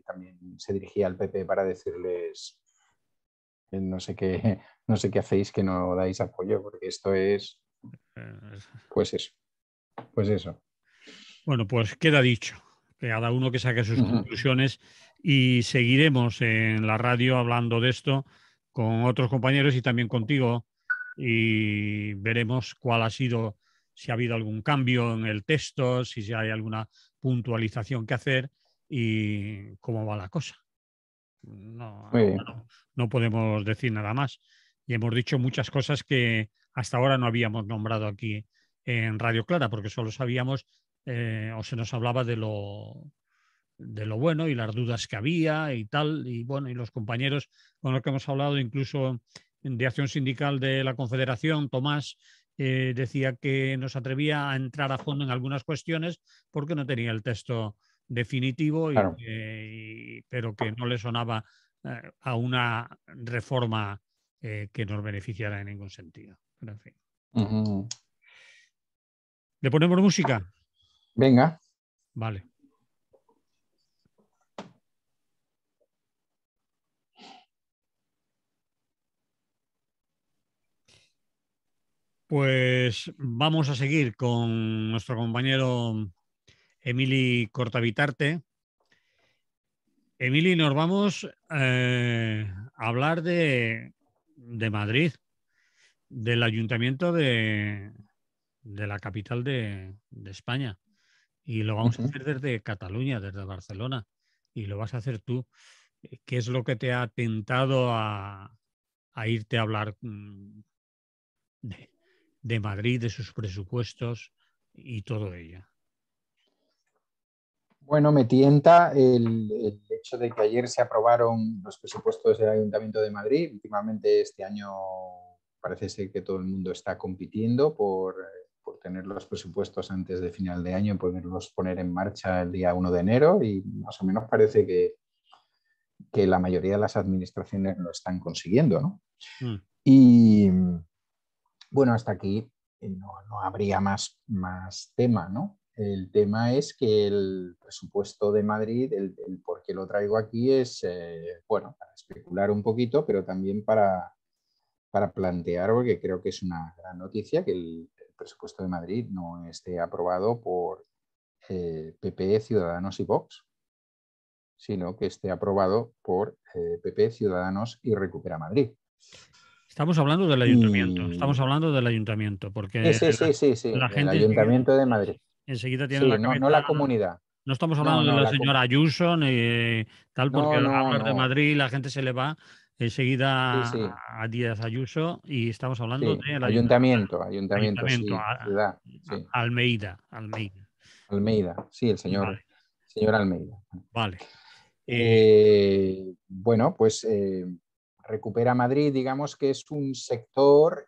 también se dirigía al PP para decirles: no sé qué, no sé qué hacéis, que no dais apoyo, porque esto es, Eh, pues eso, pues eso. Bueno, pues queda dicho. Que cada uno que saque sus Ujú. conclusiones, y seguiremos en la radio hablando de esto con otros compañeros y también contigo, y veremos cuál ha sido, si ha habido algún cambio en el texto, si hay alguna puntualización que hacer y cómo va la cosa. No, Muy ahora bien. no podemos decir nada más. Y hemos dicho muchas cosas que hasta ahora no habíamos nombrado aquí en Radio Clara, porque solo sabíamos o se nos hablaba de lo bueno y las dudas que había y tal. Y bueno, y los compañeros con los que hemos hablado, incluso de Acción Sindical de la Confederación, Tomás decía que no se atrevía a entrar a fondo en algunas cuestiones porque no tenía el texto definitivo, Claro. pero que no le sonaba a una reforma que nos beneficiara en ningún sentido. Pero, en fin. Ujú. ¿Le ponemos música? Venga. Vale. Pues vamos a seguir con nuestro compañero Emili Cortavitarte. Emili, nos vamos a hablar de Madrid, del ayuntamiento de la capital de España. Y lo vamos a Ujú. hacer desde Cataluña, desde Barcelona. Y lo vas a hacer tú. ¿Qué es lo que te ha tentado a irte a hablar de, de Madrid, de sus presupuestos y todo ello? Bueno, me tienta el hecho de que ayer se aprobaron los presupuestos del Ayuntamiento de Madrid. Últimamente este año parece ser que todo el mundo está compitiendo por tener los presupuestos antes de final de año y poderlos poner en marcha el día 1 de enero y más o menos parece que la mayoría de las administraciones lo están consiguiendo, ¿no? Mm. Y bueno, hasta aquí no habría más tema, ¿no? El tema es que el presupuesto de Madrid, el por qué lo traigo aquí es, bueno, para especular un poquito, pero también para plantear, porque creo que es una gran noticia que el presupuesto de Madrid no esté aprobado por PP, Ciudadanos y Vox, sino que esté aprobado por PP, Ciudadanos y Recupera Madrid. Estamos hablando del ayuntamiento, estamos Y hablando del ayuntamiento, porque sí, la el gente Ayuntamiento de Madrid. enseguida tiene en Sí, la no cabeza, la comunidad. no estamos No, hablando de no, la señora Ayuso ni tal, porque no, al no, hablar de no. Madrid la gente se le va Sí, enseguida sí, a Díaz Ayuso y estamos hablando sí. del Ayuntamiento, ayuntamiento, sí, ciudad, sí. Almeida, Almeida. Almeida, sí, el Vale, señor Almeida. vale. Bueno, pues Recupera Madrid, digamos que es un sector,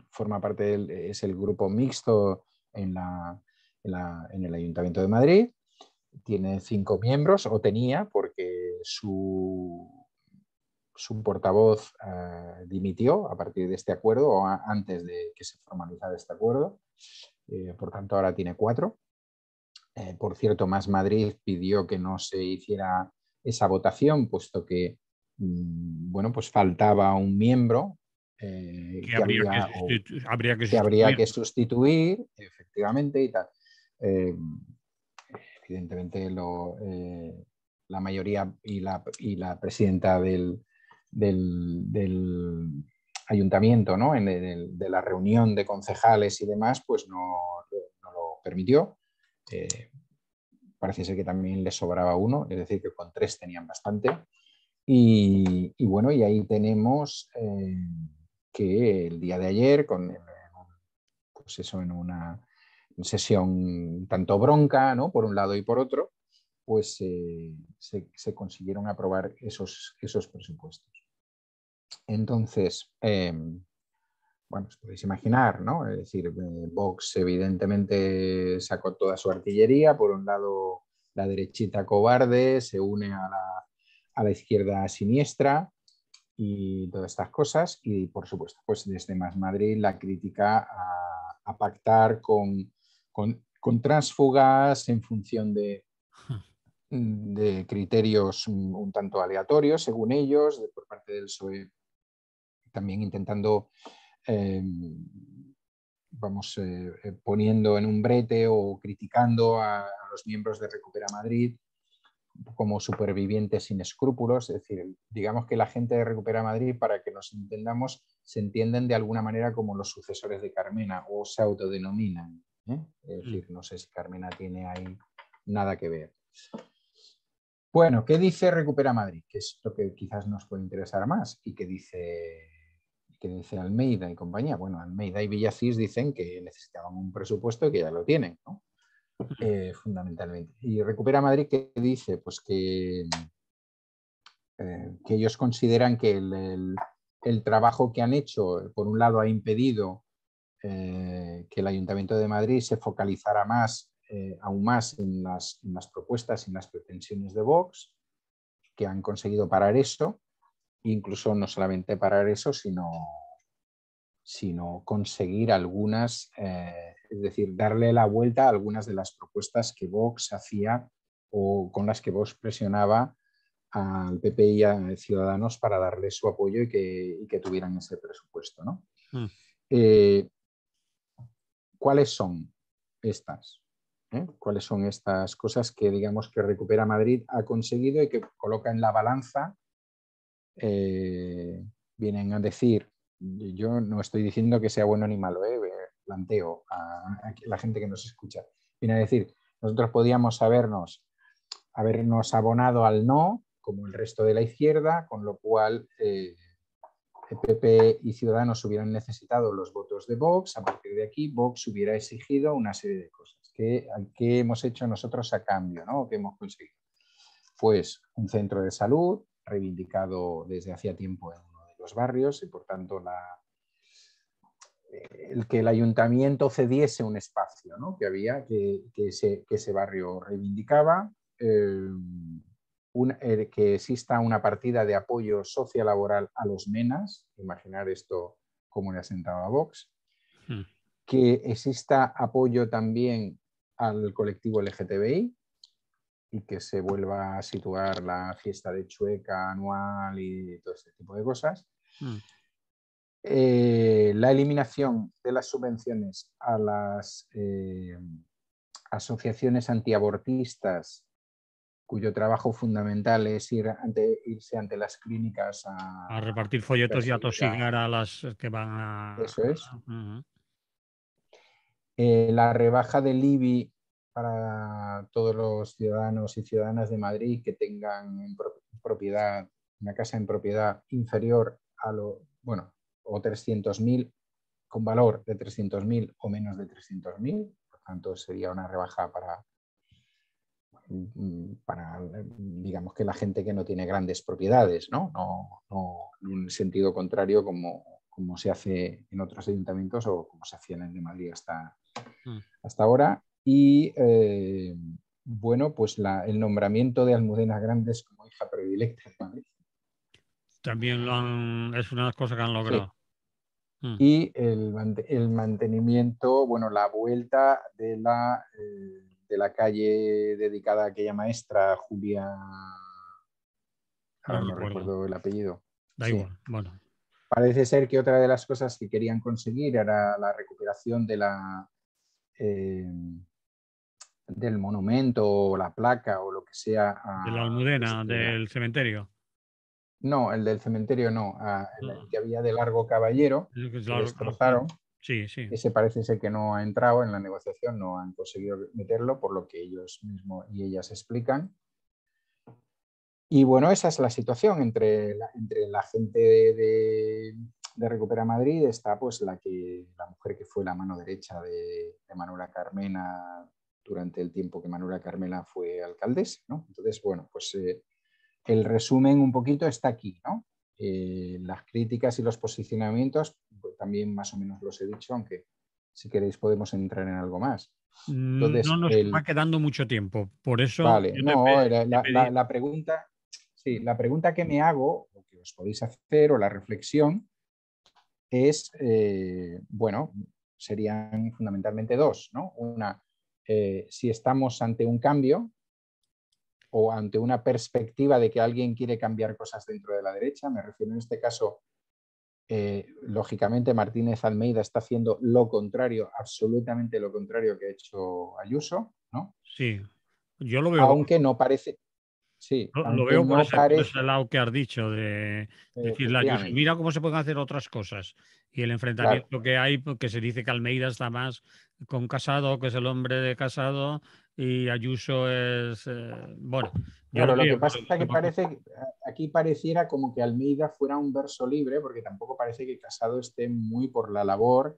forma parte es el grupo mixto en, en el Ayuntamiento de Madrid. Tiene 5 miembros, o tenía, porque su portavoz dimitió a partir de este acuerdo o antes de que se formalizara este acuerdo. Por tanto, ahora tiene 4. Por cierto, Más Madrid pidió que no se hiciera esa votación, puesto que bueno, pues faltaba un miembro Que habría que, habría que que habría sustituir. que sustituir, efectivamente, y tal. Eh, evidentemente, la mayoría y la presidenta del ayuntamiento, ¿no? De la reunión de concejales y demás, pues no lo permitió. Parece ser que también les sobraba uno, es decir, que con 3 tenían bastante. Y bueno, y ahí tenemos que el día de ayer, pues eso, en una sesión tanto bronca, ¿no? Por un lado y por otro, pues se consiguieron aprobar esos presupuestos. Entonces, bueno, os podéis imaginar, ¿no? Es decir, Vox evidentemente sacó toda su artillería. Por un lado, la derechita cobarde se une a la izquierda siniestra y todas estas cosas. Y por supuesto, pues desde Más Madrid la crítica a pactar con tránsfugas en función de criterios un tanto aleatorios, según ellos, por parte del PSOE, también intentando vamos poniendo en un brete o criticando a los miembros de Recupera Madrid como supervivientes sin escrúpulos. Es decir, digamos que la gente de Recupera Madrid, para que nos entendamos, se entienden de alguna manera como los sucesores de Carmena o se autodenominan. Es decir, no sé si Carmena tiene ahí nada que ver. Bueno, ¿qué dice Recupera Madrid? Que es lo que quizás nos puede interesar más. ¿Y qué dice Almeida y compañía? Bueno, Almeida y Villacís dicen que necesitaban un presupuesto y que ya lo tienen, ¿no? Fundamentalmente. Y Recupera Madrid, ¿qué dice? Pues que ellos consideran que el trabajo que han hecho, por un lado, ha impedido que el Ayuntamiento de Madrid se focalizara aún más en las propuestas y en las pretensiones de Vox, que han conseguido parar eso, incluso no solamente parar eso, sino conseguir algunas, es decir, darle la vuelta a algunas de las propuestas que Vox hacía o con las que Vox presionaba al PP y a Ciudadanos para darle su apoyo y que tuvieran ese presupuesto, ¿no? ¿Cuáles son estas? ¿Cuáles son estas cosas que, digamos, que Recupera Madrid ha conseguido y que coloca en la balanza? Vienen a decir, yo no estoy diciendo que sea bueno ni malo, planteo a la gente que nos escucha, viene a decir, nosotros podíamos habernos abonado al no, como el resto de la izquierda, con lo cual el PP y Ciudadanos hubieran necesitado los votos de Vox. A partir de aquí, Vox hubiera exigido una serie de cosas. ¿Qué hemos hecho nosotros a cambio, ¿no? ¿Qué hemos conseguido? Pues un centro de salud reivindicado desde hacía tiempo en uno de los barrios y, por tanto, el que el ayuntamiento cediese un espacio, ¿no? Que había, que ese barrio reivindicaba, que exista una partida de apoyo sociolaboral a los MENAs, imaginar esto como le asentaba a Vox, que exista apoyo también al colectivo LGTBI y que se vuelva a situar la fiesta de Chueca anual y todo este tipo de cosas. La eliminación de las subvenciones a las asociaciones antiabortistas, cuyo trabajo fundamental es irse ante las clínicas a repartir folletos y a tosigar a las que van a... Eso es. La rebaja del IBI para todos los ciudadanos y ciudadanas de Madrid que tengan propiedad, una casa en propiedad inferior a o 300.000, con valor de 300.000 o menos de 300.000, por tanto sería una rebaja para, digamos, que la gente que no tiene grandes propiedades, ¿no? No en un sentido contrario como se hace en otros ayuntamientos o como se hacía en el de Madrid hasta ahora. Y bueno, pues el nombramiento de Almudena Grandes como hija predilecta de Madrid. También es una cosa que han logrado. Sí. Y el mantenimiento, bueno, la vuelta de la calle dedicada a aquella maestra, Julia, ahora no recuerdo el apellido. Da igual, bueno. Parece ser que otra de las cosas que querían conseguir era la recuperación de del monumento o la placa o lo que sea. De la Almudena, del cementerio. No, el del cementerio no, el que había de Largo Caballero, que destrozaron. Sí, sí. Ese parece ser que no ha entrado en la negociación, no han conseguido meterlo, por lo que ellos mismos y ellas explican. Y bueno, esa es la situación entre la gente de Recupera Madrid. Está pues la mujer que fue la mano derecha de Manuela Carmena durante el tiempo que Manuela Carmena fue alcaldesa, ¿no? Entonces, bueno, pues el resumen un poquito está aquí, ¿no? Las críticas y los posicionamientos, pues, también más o menos los he dicho, aunque si queréis podemos entrar en algo más. Entonces, no nos va quedando mucho tiempo, por eso... Vale, la pregunta... Sí, la pregunta que me hago, o que os podéis hacer, o la reflexión, es, bueno, serían fundamentalmente dos, ¿no? Una, si estamos ante un cambio o ante una perspectiva de que alguien quiere cambiar cosas dentro de la derecha, me refiero en este caso, lógicamente Martínez Almeida está haciendo lo contrario, absolutamente lo contrario que ha hecho Ayuso, ¿no? Sí, yo lo veo... Aunque no parece... Sí, lo veo por ese lado que has dicho, de decirle a Ayuso, mira cómo se pueden hacer otras cosas. Y el enfrentamiento que hay, porque se dice que Almeida está más con Casado, que es el hombre de Casado, y Ayuso es... bueno, claro, lo que pasa es que aquí pareciera como que Almeida fuera un verso libre, porque tampoco parece que Casado esté muy por la labor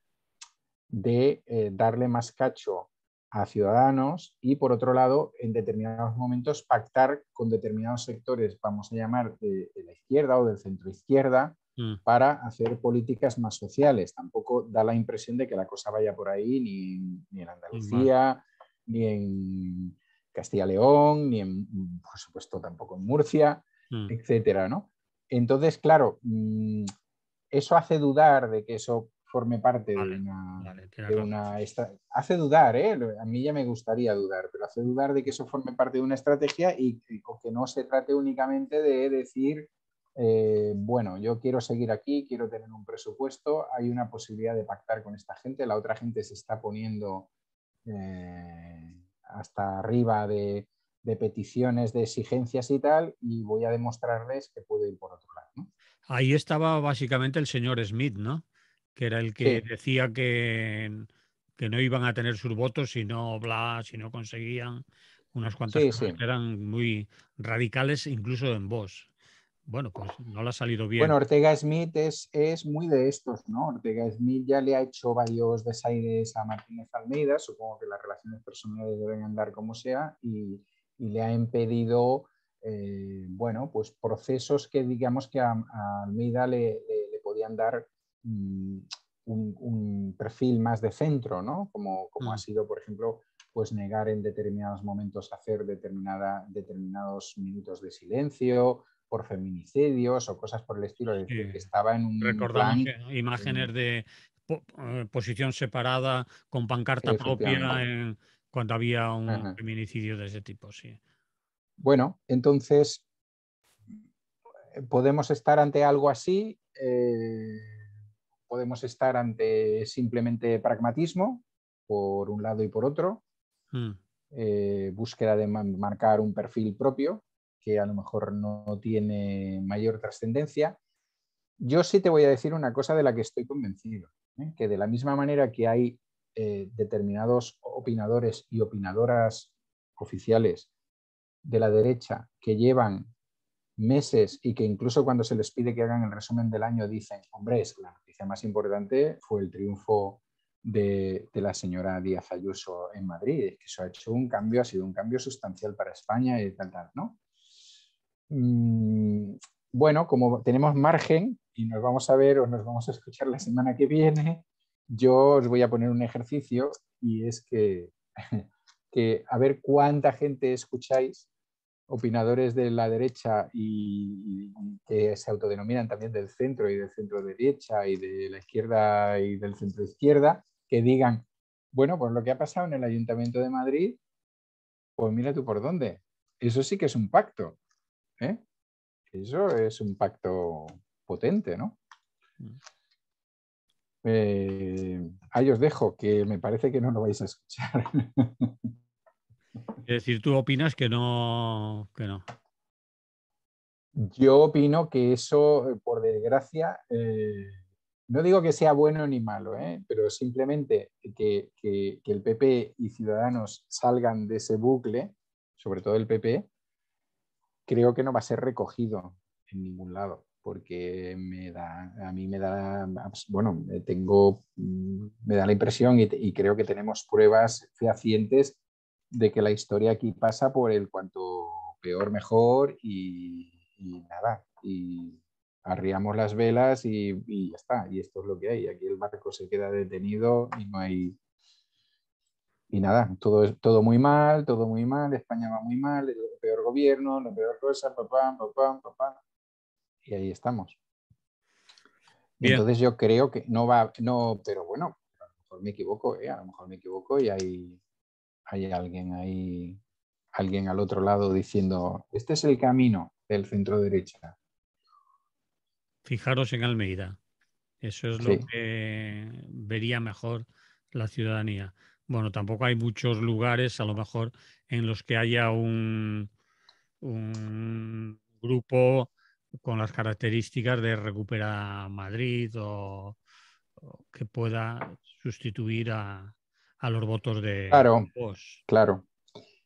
de darle más cacho a Ciudadanos y, por otro lado, en determinados momentos pactar con determinados sectores, vamos a llamar de la izquierda o del centro izquierda, Mm. para hacer políticas más sociales. Tampoco da la impresión de que la cosa vaya por ahí ni en Vale. Andalucía, ni en Castilla y León, ni en, por supuesto, tampoco en Murcia, Mm. etcétera, ¿no? Entonces, claro, eso hace dudar de que eso forme parte Vale, vale, tienes de razón. una hace dudar, ¿eh? A mí ya me gustaría dudar, pero hace dudar de que eso forme parte de una estrategia o que no se trate únicamente de decir, bueno, yo quiero seguir aquí, quiero tener un presupuesto, hay una posibilidad de pactar con esta gente, la otra gente se está poniendo hasta arriba de peticiones, de exigencias y tal, y voy a demostrarles que puedo ir por otro lado, ¿no? Ahí estaba básicamente el señor Smith, ¿no? Que era el que Sí, decía que no iban a tener sus votos si no conseguían unas cuantas sí, cosas sí. que eran muy radicales, incluso en Vox. Bueno, pues no le ha salido bien. Bueno, Ortega Smith es muy de estos, ¿no? Ortega Smith ya le ha hecho varios desaires a Martínez Almeida, supongo que las relaciones personales deben andar como sea, y le ha impedido, bueno, pues procesos que digamos que a Almeida le podían dar un perfil más de centro, ¿no? Como ha Mm. sido, por ejemplo, pues negar en determinados momentos hacer determinados minutos de silencio por feminicidios o cosas por el estilo, es Sí. decir, que estaba en un Recordamos plan, imágenes de posición separada con pancarta propia efectivamente. cuando había un Ajá. feminicidio de ese tipo, sí. Bueno, entonces podemos estar ante algo así, podemos estar ante simplemente pragmatismo, por un lado y por otro, Mm. búsqueda de marcar un perfil propio que a lo mejor no tiene mayor trascendencia. Yo sí te voy a decir una cosa de la que estoy convencido, que de la misma manera que hay determinados opinadores y opinadoras oficiales de la derecha que llevan meses y que incluso cuando se les pide que hagan el resumen del año dicen, hombre, es la noticia más importante fue el triunfo de la señora Díaz Ayuso en Madrid, que eso ha hecho un cambio, ha sido un cambio sustancial para España y tal, ¿no? Bueno, como tenemos margen y nos vamos a ver o nos vamos a escuchar la semana que viene, yo os voy a poner un ejercicio y es que a ver cuánta gente escucháis, opinadores de la derecha y que se autodenominan también del centro y del centro derecha y de la izquierda y del centro izquierda, que digan, bueno, pues lo que ha pasado en el Ayuntamiento de Madrid, pues mira tú por dónde. Eso sí que es un pacto, ¿eh? Eso es un pacto potente, ¿no? Mm. Ahí os dejo, que me parece que no lo vais a escuchar. Es decir, tú opinas que no, que no. Yo opino que eso, por desgracia, no digo que sea bueno ni malo, pero simplemente que el PP y Ciudadanos salgan de ese bucle, sobre todo el PP, creo que no va a ser recogido en ningún lado, porque a mí me da, bueno, me da la impresión y creo que tenemos pruebas fehacientes de que la historia aquí pasa por el cuanto peor mejor y nada, y arriamos las velas y ya está, y esto es lo que hay, aquí el barco se queda detenido y no hay, y nada, todo muy mal, España va muy mal, el peor gobierno, la peor cosa, papá, papá, papá, y ahí estamos. Bien, Entonces yo creo que no va, no, pero bueno, a lo mejor me equivoco, a lo mejor me equivoco y hay alguien ahí, alguien al otro lado diciendo, este es el camino del centro derecha. fijaros en Almeida. Eso es lo Sí, que vería mejor la ciudadanía. Bueno, tampoco hay muchos lugares, a lo mejor, en los que haya un grupo con las características de Recupera Madrid o que pueda sustituir a los votos de claro, Vox. claro.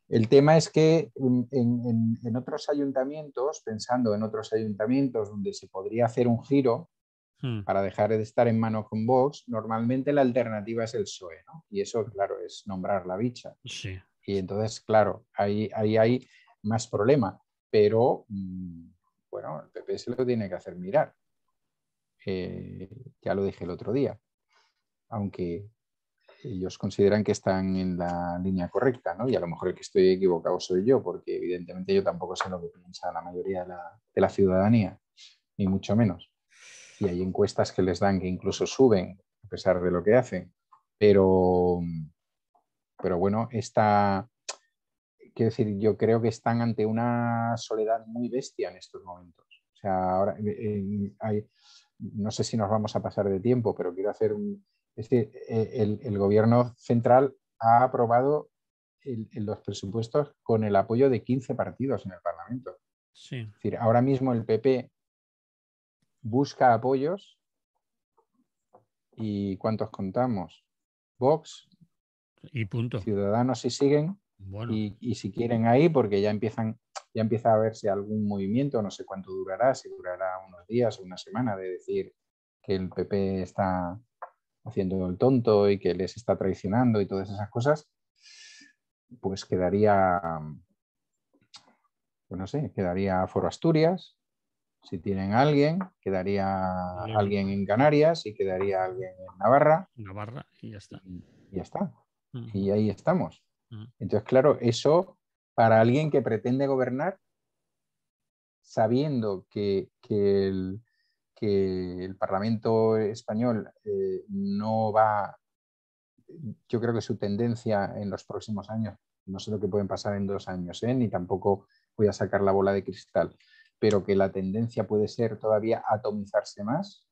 El tema es que en otros ayuntamientos, pensando en otros ayuntamientos donde se podría hacer un giro Hmm. para dejar de estar en manos con Vox, normalmente la alternativa es el PSOE, ¿no? Y eso, claro, es nombrar la bicha. Sí. Y entonces, claro, ahí hay más problema. Pero, bueno, el PP se lo tiene que hacer mirar. ya lo dije el otro día, aunque ellos consideran que están en la línea correcta, ¿no? Y a lo mejor el que estoy equivocado soy yo, porque evidentemente yo tampoco sé lo que piensa la mayoría de la ciudadanía, ni mucho menos. Y hay encuestas que les dan que incluso suben, a pesar de lo que hacen. Pero bueno, quiero decir, yo creo que están ante una soledad muy bestia en estos momentos. O sea, ahora no sé si nos vamos a pasar de tiempo, pero quiero hacer es que el gobierno central ha aprobado los presupuestos con el apoyo de 15 partidos en el Parlamento. Sí. Es decir, ahora mismo el PP busca apoyos y ¿cuántos contamos? Vox, Y punto. Ciudadanos si siguen, Bueno. y si quieren ahí, porque ya empieza a verse algún movimiento, no sé cuánto durará, si durará unos días o una semana, de decir que el PP está haciendo el tonto y que les está traicionando y todas esas cosas, pues quedaría, pues no sé, quedaría Foro Asturias, si tienen a alguien, quedaría alguien en Canarias y quedaría alguien en Navarra. Navarra y ya está. Y ya está. Uh-huh. Y ahí estamos. Uh-huh. Entonces, claro, eso para alguien que pretende gobernar, sabiendo que el Parlamento español no va, yo creo que su tendencia en los próximos años, no sé lo que pueden pasar en 2 años, ni tampoco voy a sacar la bola de cristal, pero que la tendencia puede ser todavía atomizarse más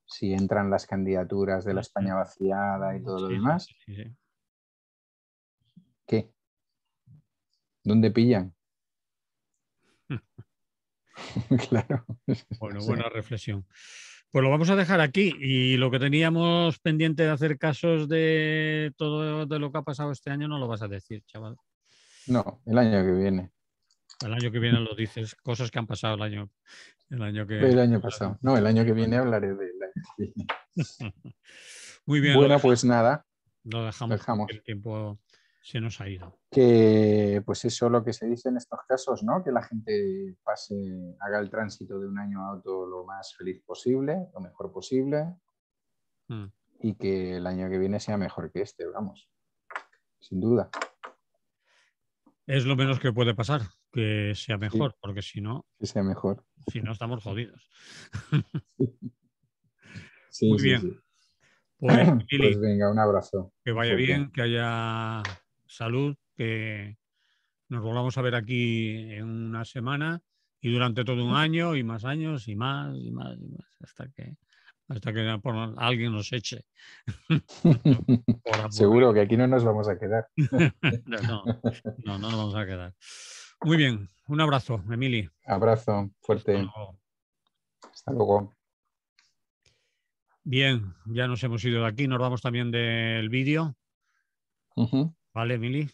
si entran las candidaturas de la España vaciada y todo lo demás. Sí. ¿Qué? ¿Dónde pillan? Claro. Bueno, Sí. buena reflexión. Pues lo vamos a dejar aquí y lo que teníamos pendiente de hacer casos de todo de lo que ha pasado este año no lo vas a decir, chaval. No, el año que viene. El año que viene lo dices, cosas que han pasado el año que... El año pasado. No, el año que viene hablaré del año que viene. Muy bien, Bueno, pues nada, lo dejamos porque el tiempo se nos ha ido. Que pues eso lo que se dice en estos casos, ¿no? Que la gente haga el tránsito de un año a otro lo más feliz posible, lo mejor posible, y que el año que viene sea mejor que este, vamos, sin duda. Es lo menos que puede pasar, que sea mejor, Sí, porque si no, que sea mejor. estamos jodidos. Sí, Muy sí, bien. sí. Pues, Pues Mili, venga, un abrazo. que Muy vaya fuerte. bien, que haya salud, que nos volvamos a ver aquí en una semana y durante todo un año y más años y más y más y más hasta que alguien nos eche por Seguro aburrido. que aquí no nos vamos a quedar. No nos vamos a quedar. Muy bien, un abrazo, Emili. Abrazo Hasta fuerte. luego. Hasta luego. Bien, ya nos hemos ido de aquí, nos vamos también del vídeo. Uh-huh. ¿Vale, Emili?